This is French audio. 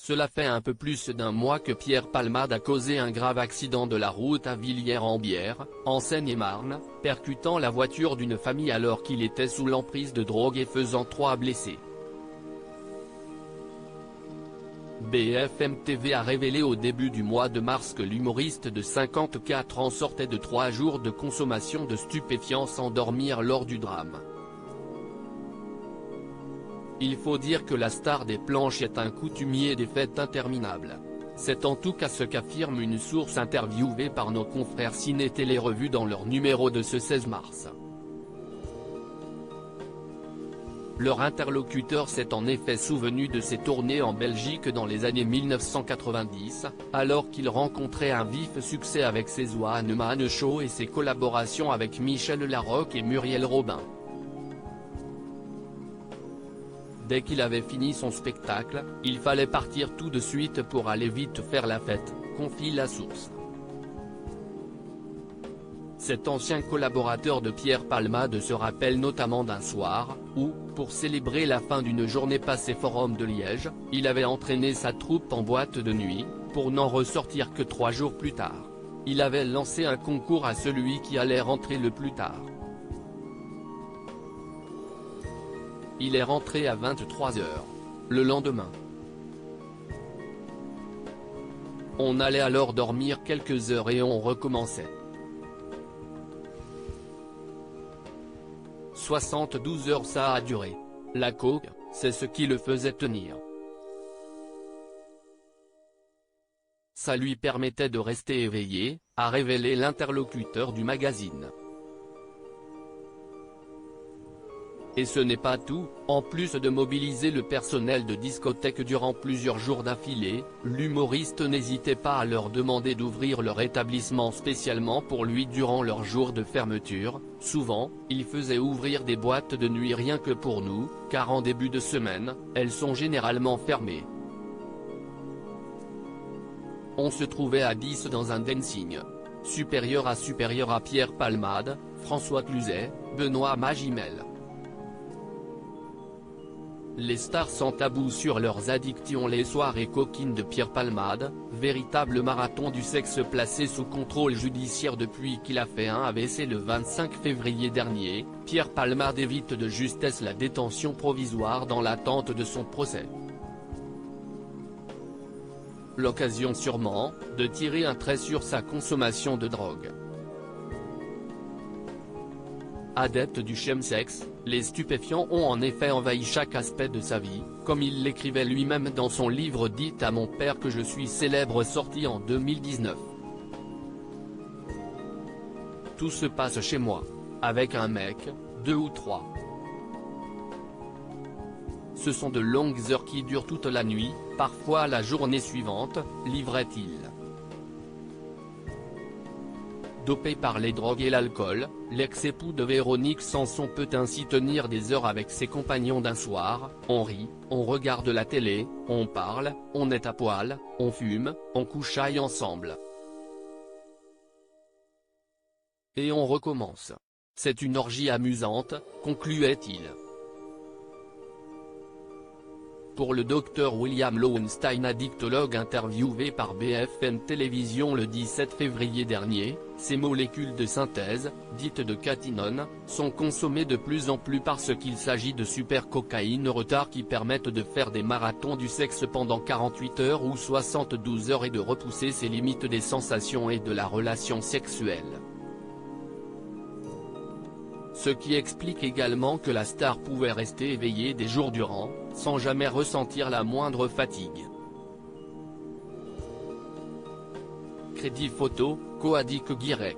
Cela fait un peu plus d'un mois que Pierre Palmade a causé un grave accident de la route à Villiers-en-Bière, en Seine-et-Marne, percutant la voiture d'une famille alors qu'il était sous l'emprise de drogue et faisant 3 blessés. BFM TV a révélé au début du mois de mars que l'humoriste de 54 ans sortait de 3 jours de consommation de stupéfiants sans dormir lors du drame. Il faut dire que la star des planches est un coutumier des fêtes interminables. C'est en tout cas ce qu'affirme une source interviewée par nos confrères Ciné Télé Revue dans leur numéro de ce 16 mars. Leur interlocuteur s'est en effet souvenu de ses tournées en Belgique dans les années 1990, alors qu'il rencontrait un vif succès avec ses One Man Show et ses collaborations avec Michel Larocque et Muriel Robin. Dès qu'il avait fini son spectacle, il fallait partir tout de suite pour aller vite faire la fête, confie la source. Cet ancien collaborateur de Pierre Palmade se rappelle notamment d'un soir, où, pour célébrer la fin d'une journée passée Forum de Liège, il avait entraîné sa troupe en boîte de nuit, pour n'en ressortir que 3 jours plus tard. Il avait lancé un concours à celui qui allait rentrer le plus tard. Il est rentré à 23 h. Le lendemain. On allait alors dormir quelques heures et on recommençait. 72 heures ça a duré. La coke, c'est ce qui le faisait tenir. Ça lui permettait de rester éveillé, a révélé l'interlocuteur du magazine. Et ce n'est pas tout, en plus de mobiliser le personnel de discothèque durant plusieurs jours d'affilée, l'humoriste n'hésitait pas à leur demander d'ouvrir leur établissement spécialement pour lui durant leurs jours de fermeture. Souvent, il faisait ouvrir des boîtes de nuit rien que pour nous, car en début de semaine, elles sont généralement fermées. On se trouvait à 10 dans un dancing. Supérieur à Pierre Palmade, François Cluzet, Benoît Magimel. Les stars sans tabou sur leurs addictions. Les soirées coquines de Pierre Palmade, véritable marathon du sexe placé sous contrôle judiciaire depuis qu'il a fait un AVC le 25 février dernier. Pierre Palmade évite de justesse la détention provisoire dans l'attente de son procès. L'occasion sûrement, de tirer un trait sur sa consommation de drogue. Adepte du chemsex, les stupéfiants ont en effet envahi chaque aspect de sa vie, comme il l'écrivait lui-même dans son livre « Dites à mon père que je suis célèbre » sorti en 2019. Tout se passe chez moi. Avec un mec, 2 ou 3. Ce sont de longues heures qui durent toute la nuit, parfois la journée suivante, livrait-il. Dopé par les drogues et l'alcool, l'ex-époux de Véronique Sanson peut ainsi tenir des heures avec ses compagnons d'un soir. On rit, on regarde la télé, on parle, on est à poil, on fume, on couchaille ensemble. Et on recommence. C'est une orgie amusante, concluait-il. Pour le docteur William Lowenstein, addictologue interviewé par BFM Télévision le 17 février dernier, ces molécules de synthèse, dites de catinone, sont consommées de plus en plus parce qu'il s'agit de super-cocaïne retard qui permettent de faire des marathons du sexe pendant 48 heures ou 72 heures et de repousser ses limites des sensations et de la relation sexuelle. Ce qui explique également que la star pouvait rester éveillée des jours durant, sans jamais ressentir la moindre fatigue. Crédit photo, Coadic Guirec.